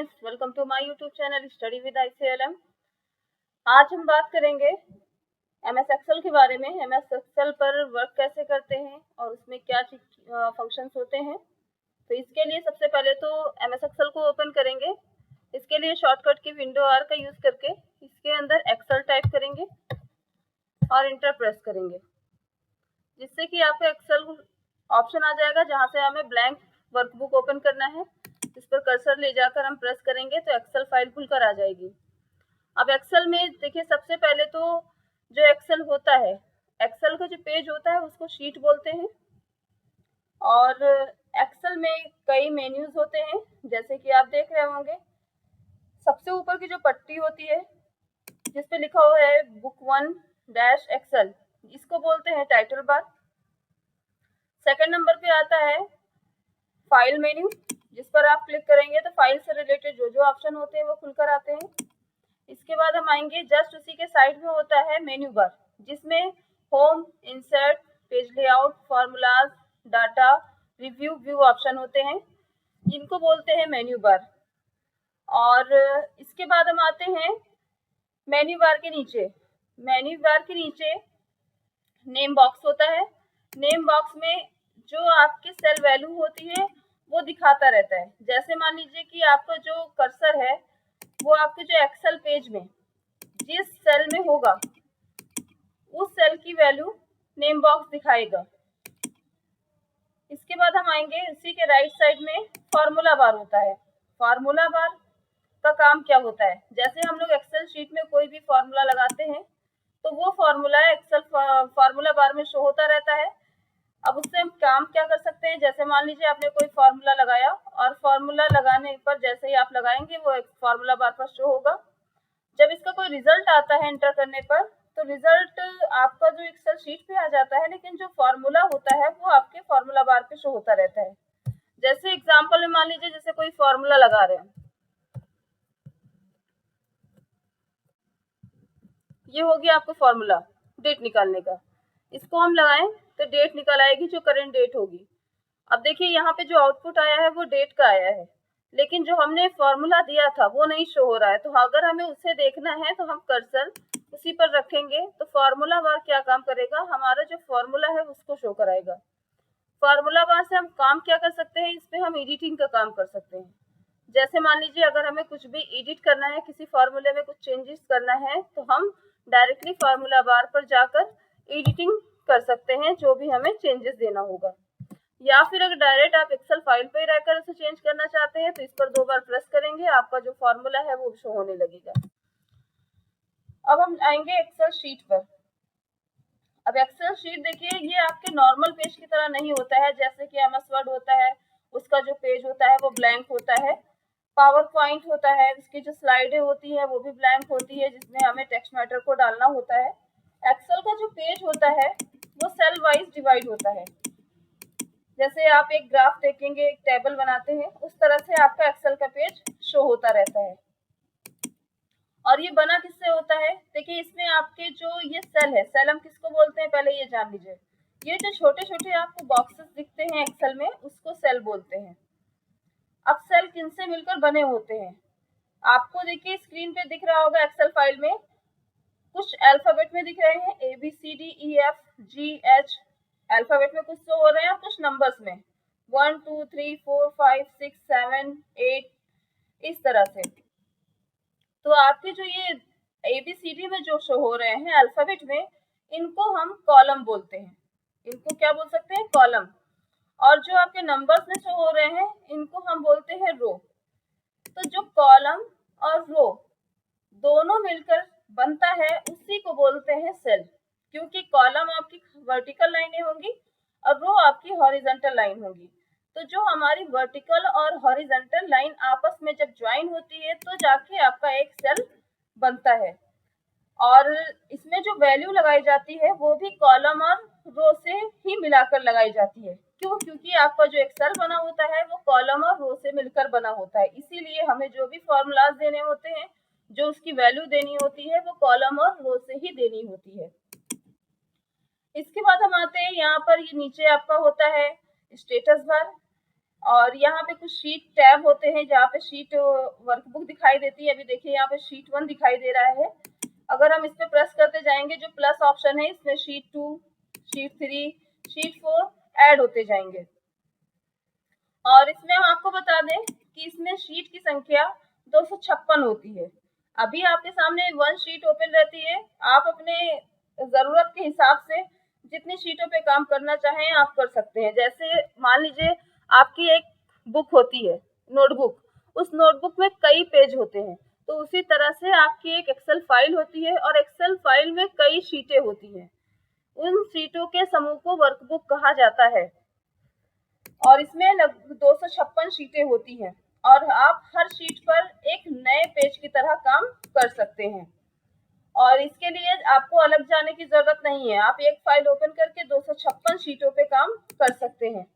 Students, welcome to my YouTube channel study with ICLM। आज हम बात करेंगे MS एक्सेल के बारे में। MS एक्सेल पर वर्क कैसे करते हैं और उसमें क्या फंक्शंस होते हैं। तो इसके लिए सबसे पहले तो MS एक्सेल को ओपन करेंगे। इसके लिए शॉर्टकट की विंडो R का यूज़ करके इसके अंदर एक्सेल टाइप करेंगे और इंटर प्रेस करेंगे, जिससे कि आपको एक्सेल ऑप्शन आ जाएगा जहाँ से हमें ब्लैंक वर्कबुक ओपन करना है। इस पर कर्सर ले जाकर हम प्रेस करेंगे तो एक्सेल फाइल खुलकर आ जाएगी। अब एक्सेल में देखिए, सबसे पहले तो जो एक्सेल होता है, एक्सेल का जो पेज होता है उसको शीट बोलते हैं। और एक्सेल में कई मेन्यूज होते हैं, जैसे कि आप देख रहे होंगे सबसे ऊपर की जो पट्टी होती है जिस पे लिखा हुआ है बुक 1 एक्सेल, इसको बोलते हैं टाइटल बार। सेकंड नंबर पे आता है फाइल मेन्यू, जिस पर आप क्लिक करेंगे तो फाइल से रिलेटेड जो जो ऑप्शन होते हैं वो खुलकर आते हैं। इसके बाद हम आएंगे, जस्ट उसी के साइड में होता है मेन्यू बार, जिसमें home, insert, page layout, formulas, data, review, view option होते हैं। इनको बोलते हैं मेन्यू बार। और इसके बाद हम आते हैं मेन्यू बार के नीचे। मेन्यू बार के नीचे नेम बॉक्स होता है। नेम बॉक्स में जो आपकी सेल वैल्यू होती है वो दिखाता रहता है। जैसे मान लीजिए कि आपका जो कर्सर है वो आपके जो एक्सेल पेज में जिस सेल में होगा उस सेल की वैल्यू नेम बॉक्स दिखाएगा। इसके बाद हम आएंगे, उसी के राइट साइड में फॉर्मूला बार होता है। फॉर्मूला बार का काम क्या होता है, जैसे हम लोग एक्सेल शीट में कोई भी फॉर्मूला लगाते हैं तो वो फॉर्मूला एक्सेल फॉर्मूला बार में शो होता रहता है। अब उससे हम काम क्या कर सकते हैं, जैसे मान लीजिए आपने कोई फॉर्मूला लगाया और फॉर्मूला लगाने पर जैसे ही आप लगाएंगे वो एक फॉर्मूला बार पर शो होगा। जब इसका कोई रिजल्ट आता है एंटर करने पर तो रिजल्ट आपका जो एक्सेल शीट पे आ जाता है, लेकिन जो फॉर्मूला होता है वो आपके फॉर्मूला बार पे शो होता रहता है। जैसे एग्जाम्पल में मान लीजिए जैसे कोई फॉर्मूला लगा रहे हैं, ये हो गया आपको फॉर्मूला डेट निकालने का। इसको हम लगाएं तो डेट निकल आएगी जो करंट डेट होगी। अब देखिए यहाँ पे जो आउटपुट आया है वो डेट का आया है, लेकिन जो हमने फॉर्मूला दिया था वो नहीं शो हो रहा है। तो अगर हमें उसे देखना है तो हम कर्सर उसी पर रखेंगे तो फॉर्मूला बार क्या काम करेगा, हमारा जो फॉर्मूला है उसको शो कराएगा। फॉर्मूला बार से हम काम क्या कर सकते हैं, इस पे हम एडिटिंग का काम कर सकते हैं। जैसे मान लीजिए अगर हमें कुछ भी एडिट करना है, किसी फॉर्मूले में कुछ चेंजेस करना है, तो हम डायरेक्टली फॉर्मूला बार पर जाकर एडिटिंग कर सकते हैं जो भी हमें चेंजेस देना होगा। या फिर अगर डायरेक्ट आप एक्सेल फाइल पे रहकर उसे चेंज करना चाहते हैं तो इस पर 2 बार प्रेस करेंगे, आपका जो फॉर्मूला है वो शो होने लगेगा। अब हम आएंगे एक्सेल शीट पर। अब एक्सेल शीट देखिए, ये आपके नॉर्मल पेज की तरह नहीं होता है। जैसे कि MS वर्ड होता है, उसका जो पेज होता है वो ब्लैंक होता है। पावर पॉइंट होता है, उसकी जो स्लाइडें होती है वो भी ब्लैंक होती है, जिसमें हमें टेक्स्ट मैटर को डालना होता है। एक्सेल का जो पेज होता है वो सेल वाइज डिवाइड होता है। जैसे आप एक ग्राफ देखेंगे, एक टेबल बनाते हैं, उस तरह से आपका एक्सेल का पेज शो होता रहता है। और ये बना किससे होता है, देखिए इसमें आपके जो ये सेल है, सेल हम किसको बोलते हैं पहले ये जान लीजिए। ये जो छोटे छोटे आपको बॉक्सेस दिखते हैं एक्सेल में उसको सेल बोलते हैं। अब सेल किनसे मिलकर बने होते हैं, आपको देखिए स्क्रीन पे दिख रहा होगा एक्सेल फाइल में कुछ अल्फाबेट में दिख रहे हैं, ABCDEFGH अल्फाबेट में कुछ शो हो रहे हैं, कुछ नंबर्स में 1 2 3 4 5 6 7 8 इस तरह से। तो आपके जो ये ABCD में जो शो हो रहे हैं अल्फाबेट में, इनको हम कॉलम बोलते हैं। इनको क्या बोल सकते हैं, कॉलम। और जो आपके नंबर्स में शो हो रहे हैं इनको हम बोलते हैं रो। तो जो कॉलम और रो दोनों मिलकर बनता है उसी को बोलते हैं सेल, क्योंकि कॉलम आपकी वर्टिकल लाइनें होंगी और रो आपकी हॉरिजॉन्टल लाइन होगी। तो जो हमारी वर्टिकल और हॉरिजॉन्टल लाइन आपस में जब ज्वाइन होती है तो जाके आपका एक सेल बनता है। और इसमें जो वैल्यू लगाई जाती है वो भी कॉलम और रो से ही मिलाकर लगाई जाती है। क्यों, क्योंकि आपका जो एक सेल बना होता है वो कॉलम और रो से मिलकर बना होता है। इसीलिए हमें जो भी फॉर्मूलाज देने होते हैं, जो उसकी वैल्यू देनी होती है वो कॉलम और रो से ही देनी होती है। इसके बाद हम आते हैं यहाँ पर, ये नीचे आपका होता है स्टेटस बार। और यहाँ पे कुछ शीट टैब होते हैं जहाँ पे शीट वर्कबुक दिखाई देती है। अभी देखिए यहाँ पे शीट 1 दिखाई दे रहा है। अगर हम इस पे प्रेस करते जाएंगे, जो प्लस ऑप्शन है इसमें शीट 2, शीट 3, शीट 4 ऐड होते जाएंगे। और इसमें हम आपको बता दें कि इसमें शीट की संख्या 256 होती है। अभी आपके सामने 1 शीट ओपन रहती है। आप अपने ज़रूरत के हिसाब से जितनी शीटों पे काम करना चाहें आप कर सकते हैं। जैसे मान लीजिए आपकी एक बुक होती है, नोटबुक, उस नोटबुक में कई पेज होते हैं, तो उसी तरह से आपकी एक एक्सेल फाइल होती है और एक्सेल फाइल में कई शीटें होती हैं। उन शीटों के समूह को वर्कबुक कहा जाता है और इसमें 256 शीटें होती हैं और आप हर शीट पर एक नए पेज की तरह काम कर सकते हैं। और इसके लिए आपको अलग जाने की जरूरत नहीं है, आप एक फाइल ओपन करके 256 शीटों पे काम कर सकते हैं।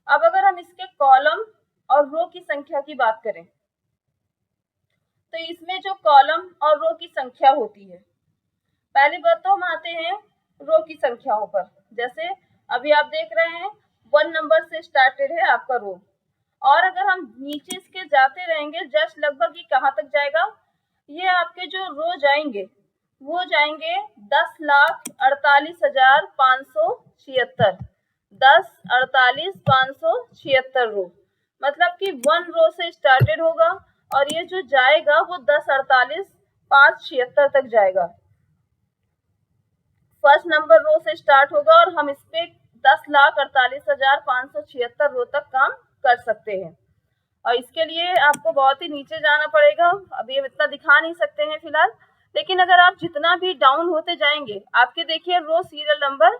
अब अगर हम इसके कॉलम और रो की संख्या की बात करें, तो इसमें जो कॉलम और रो की संख्या होती है, पहली बात तो हम आते हैं रो की संख्याओं पर। जैसे अभी आप देख रहे हैं 1 नंबर से स्टार्टेड है आपका रो, और अगर हम नीचे इसके जाते रहेंगे जस्ट लगभग ये कहाँ तक जाएगा, ये आपके जो रो जाएंगे वो जाएंगे 10,48,576, 10,48,576 रो। मतलब कि 1 रो से स्टार्टेड होगा और ये जो जाएगा वो 10,48,576 तक जाएगा। फर्स्ट नंबर रो से स्टार्ट होगा और हम इस पे 10,48,576 रो तक काम कर सकते हैं। और इसके लिए आपको बहुत ही नीचे जाना पड़ेगा। अभी हम इतना दिखा नहीं सकते हैं फिलहाल, लेकिन अगर आप जितना भी डाउन होते जाएंगे, आपके देखिए रो सीरियल नंबर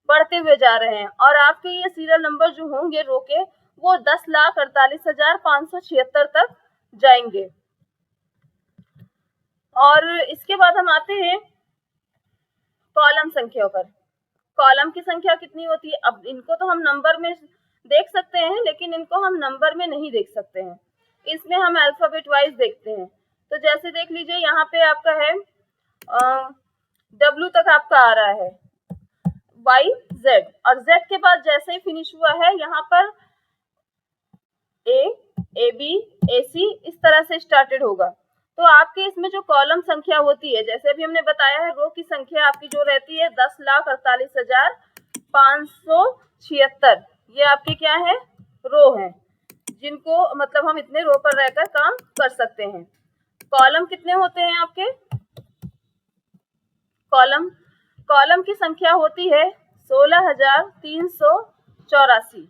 बढ़ते हुए जा रहे हैं और आपके ये सीरियल नंबर जो होंगे रो के वो 10,48,576 तक जाएंगे। और इसके बाद हम आते हैं कॉलम संख्या पर। कॉलम की संख्या कितनी होती है? अब इनको तो हम नंबर में देख सकते हैं, लेकिन इनको हम नंबर में नहीं देख सकते हैं, इसमें हम अल्फाबेट वाइज देखते हैं। तो जैसे देख लीजिए यहाँ पे आपका है W तक आपका आ रहा है, Y Z, और Z के बाद जैसे ही फिनिश हुआ है यहाँ पर A, AB, AC इस तरह से स्टार्टेड होगा। तो आपके इसमें जो कॉलम संख्या होती है, जैसे अभी हमने बताया है, रो की संख्या आपकी जो रहती है 10,48,576, ये आपके क्या है, रो है, जिनको मतलब हम इतने रो पर रहकर काम कर सकते हैं। कॉलम कितने होते हैं आपके? कॉलम की संख्या होती है 16,384।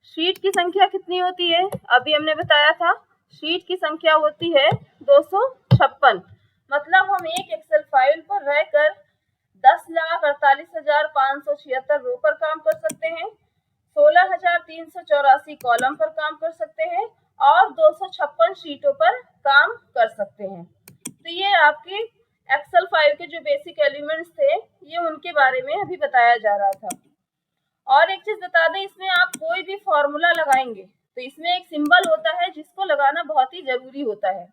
शीट की संख्या कितनी होती है? अभी हमने बताया था, शीट की संख्या होती है 256। मतलब हम एक एक्सेल फाइल पर रहकर 10,48,576 रो पर काम कर सकते हैं, 16,384 कॉलम पर काम कर सकते हैं और 256 शीटों पर काम कर सकते हैं। तो ये आपके एक्सेल फाइल के जो बेसिक एलिमेंट्स थे, ये उनके बारे में अभी बताया जा रहा था। और एक चीज बता दें, इसमें आप कोई भी फॉर्मूला लगाएंगे तो इसमें एक सिंबल होता है जिसको लगाना बहुत ही जरूरी होता है,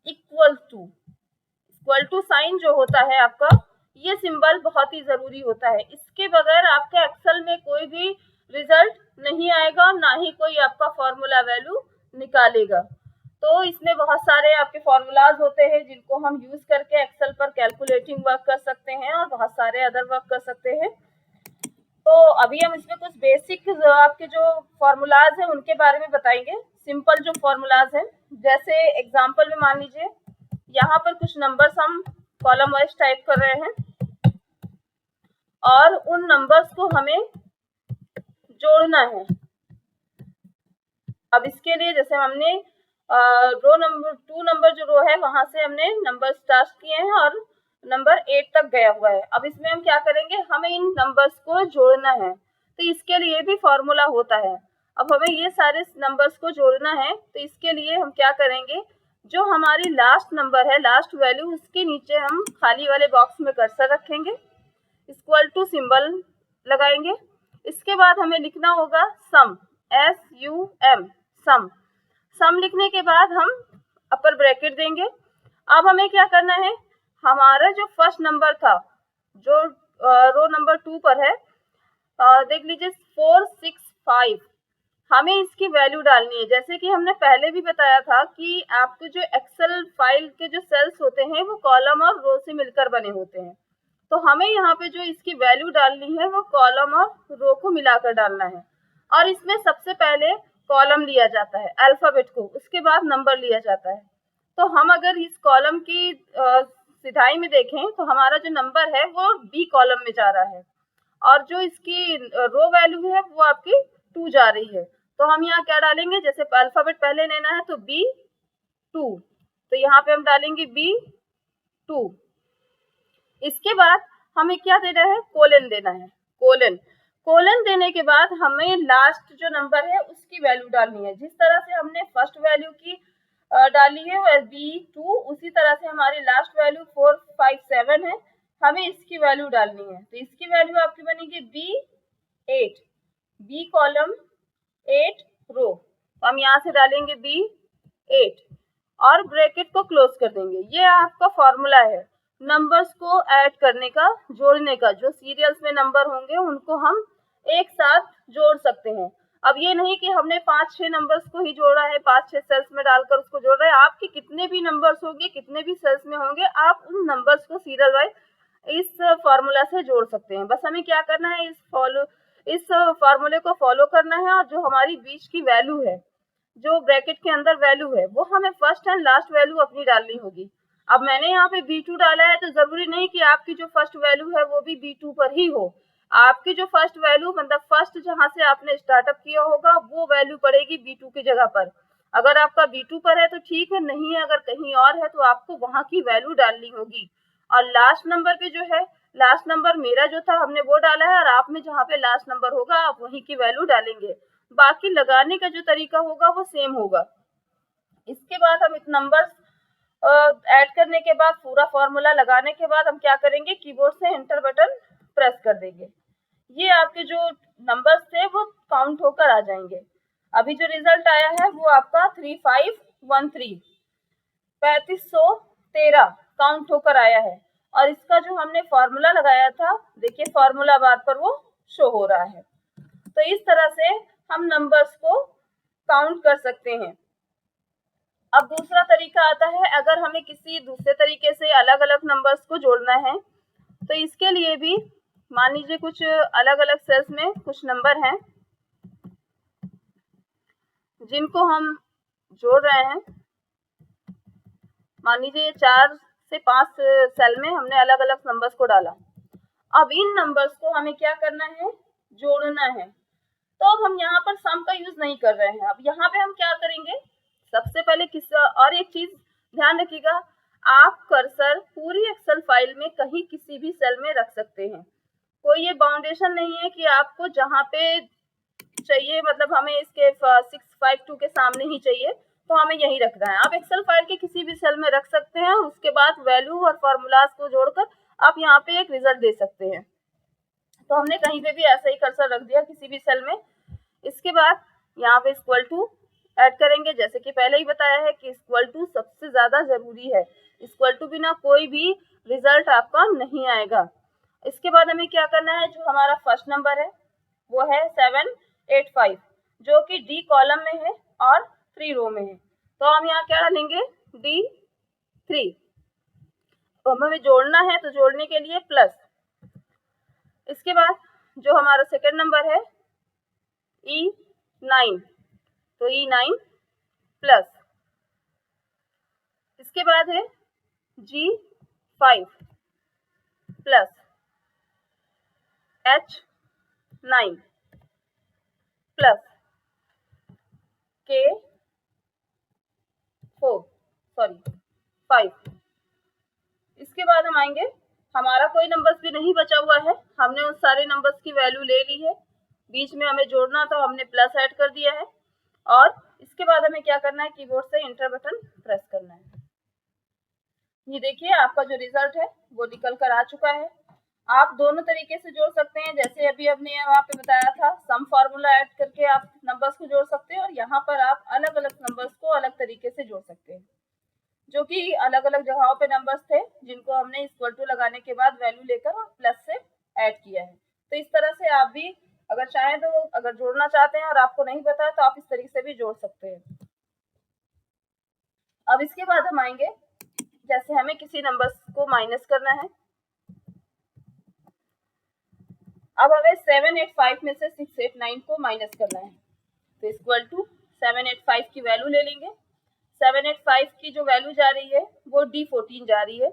इक्वल टू साइन जो होता है आपका, ये सिंबल बहुत ही जरूरी होता है। इसके बगैर आपके एक्सेल में कोई भी रिजल्ट नहीं आएगा, ना ही कोई आपका फॉर्मूला वैल्यू निकालेगा। तो इसमें बहुत सारे आपके फॉर्मूलाज होते हैं जिनको हम यूज करके एक्सेल पर कैलकुलेटिंग वर्क कर सकते हैं और बहुत सारे अदर वर्क कर सकते हैं। तो अभी हम इसमें कुछ बेसिक आपके जो फॉर्मूलाज हैं उनके बारे में बताएंगे, सिंपल जो फॉर्मूलाज हैं। जैसे एग्जांपल में मान लीजिए यहाँ पर कुछ नंबर्स हम कॉलम वाइज टाइप कर रहे हैं और उन नंबर्स को हमें जोड़ना है। अब इसके लिए जैसे हमने रो नंबर 2 नंबर जो रो है वहां से हमने नंबर स्टार्ट किए हैं और नंबर 8 तक गया हुआ है। अब इसमें हम क्या करेंगे, हमें इन नंबर्स को जोड़ना है, तो इसके लिए भी फॉर्मूला होता है। अब हमें ये सारे नंबर्स को जोड़ना है, तो इसके लिए हम क्या करेंगे, जो हमारी लास्ट नंबर है, लास्ट वैल्यू, उसके नीचे हम खाली वाले बॉक्स में कर्सर रखेंगे, इक्वल टू सिंबल लगाएंगे। इसके बाद हमें लिखना होगा सम, SUM, सम लिखने के बाद हम अपर ब्रैकेट देंगे। अब हमें क्या करना है, हमारा जो फर्स्ट नंबर था जो रो नंबर 2 पर है, देख लीजिए 465, हमें इसकी वैल्यू डालनी है। जैसे कि हमने पहले भी बताया था कि आपके जो एक्सेल फाइल के जो सेल्स होते हैं वो कॉलम और रो से मिलकर बने होते हैं, तो हमें यहाँ पे जो इसकी वैल्यू डालनी है वो कॉलम और रो को मिलाकर डालना है। और इसमें सबसे पहले कॉलम लिया जाता है अल्फाबेट को, उसके बाद नंबर लिया जाता है। तो हम अगर इस कॉलम की सिधाई में देखें तो हमारा जो नंबर है वो बी कॉलम में जा रहा है, और जो इसकी रो वैल्यू है वो आपकी 2 जा रही है। तो हम यहाँ क्या डालेंगे, जैसे अल्फाबेट पहले लेना है तो B2, तो यहाँ पे हम डालेंगे B2। इसके बाद हमें क्या देना है, कोलन देना है, कोलन देने के बाद हमें लास्ट जो नंबर है उसकी वैल्यू डालनी है। जिस तरह से हमने फर्स्ट वैल्यू की डाली है B2, उसी तरह से हमारी लास्ट वैल्यू 457 है, हमें इसकी वैल्यू डालनी है। तो इसकी वैल्यू आपकी बनेगी B8, B कॉलम 8 रो, तो हम यहाँ से डालेंगे B8 और ब्रैकेट को क्लोज कर देंगे। ये आपका फॉर्मूला है नंबर्स को ऐड करने का, जोड़ने का। जो सीरियल्स में नंबर होंगे उनको हम एक साथ जोड़ सकते हैं। अब ये नहीं कि हमने 5-6 नंबर्स को ही जोड़ा है, 5-6 सेल्स में डालकर उसको जोड़ रहे हैं। आपके कितने भी नंबर्स होंगे, कितने भी सेल्स में होंगे, आप उन नंबर्स को सीरियल वाइज इस फॉर्मूला से जोड़ सकते हैं। बस हमें क्या करना है, इस फॉर्मूले को फॉलो करना है, और जो हमारी बीच की वैल्यू है, जो ब्रैकेट के अंदर वैल्यू है, वो हमें फर्स्ट एंड लास्ट वैल्यू अपनी डालनी होगी। अब मैंने यहाँ पे B2 डाला है, तो जरूरी नहीं कि आपकी जो फर्स्ट वैल्यू है वो भी B2 पर ही हो। आपकी जो फर्स्ट वैल्यू, मतलब फर्स्ट जहाँ से आपने स्टार्टअप किया होगा, वो वैल्यू पड़ेगी B2 की जगह पर। अगर आपका B2 पर है तो ठीक है, नहीं है अगर कहीं और है तो आपको वहां की वैल्यू डालनी होगी। और लास्ट नंबर पे जो है, लास्ट नंबर मेरा जो था हमने वो डाला है, और आप में जहाँ पे लास्ट नंबर होगा आप वहीं की वैल्यू डालेंगे। बाकी लगाने का जो तरीका होगा वो सेम होगा। इसके बाद हम इस नंबर्स ऐड करने के बाद, पूरा फॉर्मूला लगाने के बाद हम क्या करेंगे, कीबोर्ड से एंटर बटन प्रेस कर देंगे। ये आपके जो नंबर्स थे वो काउंट होकर आ जाएंगे। अभी जो रिजल्ट आया है वो आपका 3513 3513 काउंट होकर आया है। और इसका जो हमने फॉर्मूला लगाया था, देखिए फॉर्मूला बार पर वो शो हो रहा है। तो इस तरह से हम नंबर्स को काउंट कर सकते हैं। अब दूसरा तरीका आता है, अगर हमें किसी दूसरे तरीके से अलग अलग नंबर्स को जोड़ना है, तो इसके लिए भी मान लीजिए कुछ अलग अलग सेल्स में कुछ नंबर हैं जिनको हम जोड़ रहे हैं। मान लीजिए 4 से 5 सेल में हमने अलग अलग नंबर्स को डाला। अब इन नंबर्स को हमें क्या करना है, जोड़ना है। तो अब हम यहाँ पर सम का यूज नहीं कर रहे हैं। अब यहाँ पे हम क्या करेंगे, सबसे पहले और एक चीज ध्यान रखिएगा, आप कर्सर पूरी एक्सेल फाइल में कहीं किसी भी सेल में रख सकते हैं। कोई ये बाउंडेशन नहीं है कि आपको जहाँ पे चाहिए, मतलब हमें इसके 652 के सामने ही चाहिए तो हमें यही रखना है। आप एक्सेल फाइल के किसी भी सेल में रख सकते हैं, उसके बाद वैल्यू और फॉर्मूलाज को जोड़कर आप यहाँ पे एक रिजल्ट दे सकते हैं। तो हमने कहीं पे भी ऐसा ही कर्सर रख दिया किसी भी सेल में। इसके बाद यहाँ पे इक्वल टू ऐड करेंगे। जैसे कि पहले ही बताया है कि इक्वल टू सबसे ज्यादा जरूरी है, इक्वल टू बिना कोई भी रिजल्ट आपका नहीं आएगा। इसके बाद हमें क्या करना है, जो हमारा फर्स्ट नंबर है वो है 785, जो कि डी कॉलम में है और 3 रो में है। तो हम यहाँ क्या डालेंगे, D3। तो हमें जोड़ना है, तो जोड़ने के लिए प्लस। इसके बाद जो हमारा सेकेंड नंबर है E9, तो E9 प्लस। इसके बाद है G5 plus H9 plus K5। इसके बाद हम आएंगे, हमारा कोई नंबर्स भी नहीं बचा हुआ है, हमने उन सारे नंबर्स की वैल्यू ले ली है। बीच में हमें जोड़ना था, हमने प्लस ऐड कर दिया है। और इसके बाद हमें क्या करना है, कीबोर्ड से एंटर बटन प्रेस करना है। ये देखिए आपका जो रिजल्ट है वो निकल कर आ चुका है। आप दोनों तरीके से जोड़ सकते हैं, जैसे अभी हमने यहाँ पे बताया था, सम फार्मूला ऐड करके आप नंबर्स को जोड़ सकते हैं, और यहाँ पर आप अलग अलग नंबर्स को अलग तरीके से जोड़ सकते हैं, जो कि अलग अलग जगहों पे नंबर्स थे जिनको हमने इक्वल टू लगाने के बाद वैल्यू लेकर और प्लस से ऐड किया है। तो इस तरह से आप भी अगर चाहें तो अगर जोड़ना चाहते हैं और आपको नहीं पता है तो आप इस तरीके से भी जोड़ सकते हैं। अब इसके बाद हम आएंगे, जैसे हमें किसी नंबर को माइनस करना है। अब हमें 785 में से 689 को माइनस करना है, तो इक्वल टू 785 की वैल्यू ले लेंगे। 785 की जो वैल्यू जा रही है वो D14 जा रही है,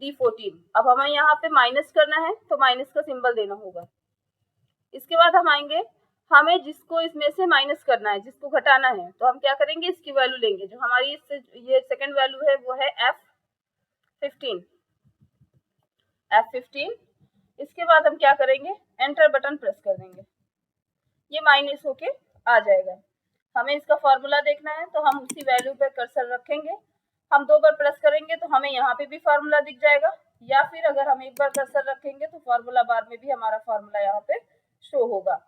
D14। अब हमें यहाँ पे माइनस करना है तो माइनस का सिंबल देना होगा। इसके बाद हम आएंगे, हमें जिसको इसमें से माइनस करना है, जिसको घटाना है, तो हम क्या करेंगे, इसकी वैल्यू लेंगे। जो हमारी इससे ये सेकंड वैल्यू है वो है F15। इसके बाद हम क्या करेंगे, एंटर बटन प्रेस कर देंगे, ये माइनस होके आ जाएगा। हमें इसका फॉर्मूला देखना है तो हम उसी वैल्यू पे कर्सर रखेंगे, हम 2 बार प्रेस करेंगे तो हमें यहाँ पे भी फार्मूला दिख जाएगा, या फिर अगर हम 1 बार कर्सर रखेंगे तो फार्मूला बार में भी हमारा फार्मूला यहाँ पे शो होगा।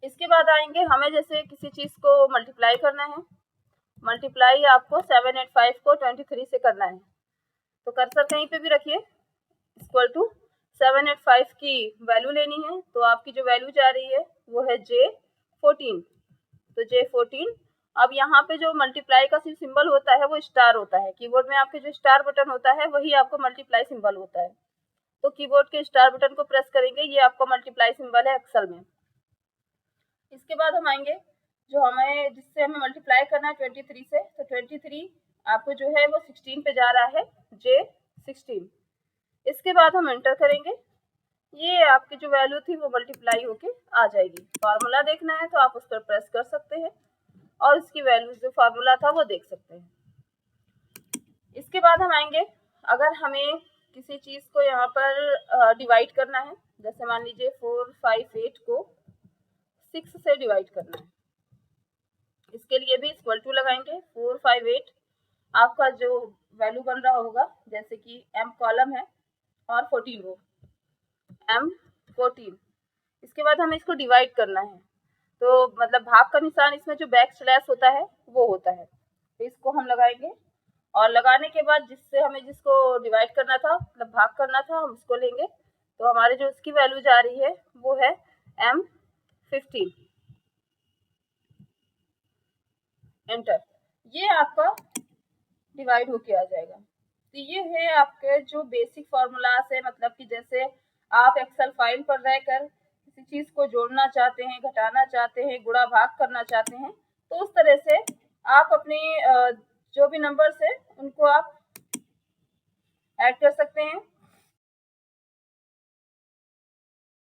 इसके बाद आएंगे, हमें जैसे किसी चीज को मल्टीप्लाई करना है, मल्टीप्लाई आपको 785 को 23 से करना है, तो कर्सर कहीं पे भी रखिए, इक्वल टू 785 की वैल्यू लेनी है, तो आपकी जो वैल्यू जा रही है वो है J14, तो J14। अब यहाँ पे जो मल्टीप्लाई का सिंबल होता है वो स्टार होता है, कीबोर्ड में आपके जो स्टार बटन होता है वही आपको मल्टीप्लाई सिंबल होता है, तो कीबोर्ड के स्टार बटन को प्रेस करेंगे, ये आपका मल्टीप्लाई सिंबल है एक्सेल में। इसके बाद हम आएंगे, जो हमें जिससे हमें मल्टीप्लाई करना है 23 से, तो 23 आपको जो है वो 16 पे जा रहा है, J16। इसके बाद हम एंटर करेंगे, ये आपकी जो वैल्यू थी वो मल्टीप्लाई होके आ जाएगी। फार्मूला देखना है तो आप उस पर प्रेस कर सकते हैं और इसकी वैल्यू जो फार्मूला था वो देख सकते हैं। इसके बाद हम आएंगे, अगर हमें किसी चीज को यहाँ पर डिवाइड करना है, जैसे मान लीजिए 458 को 6 से डिवाइड करना है, इसके लिए भी इक्वल टू लगाएंगे। 458 आपका जो वैल्यू बन रहा होगा, जैसे कि M कॉलम है और 14 रो, M14। इसके बाद हमें इसको डिवाइड करना है, तो मतलब भाग का निशान इसमें जो बैक स्लैश होता है वो होता है, तो इसको हम लगाएंगे और लगाने के बाद जिससे हमें जिसको डिवाइड करना था, मतलब भाग करना था, हम उसको लेंगे, तो हमारे जो उसकी वैल्यू जा रही है वो है M15। एंटर, ये आपका डिवाइड होके आ जाएगा। तो ये है आपके जो बेसिक फॉर्मूलास है, मतलब कि जैसे आप एक्सेल फाइल पर रहकर किसी चीज को जोड़ना चाहते हैं, घटाना चाहते हैं, गुणा भाग करना चाहते हैं, तो उस तरह से आप अपने जो भी नंबर्स है उनको आप ऐड कर सकते हैं।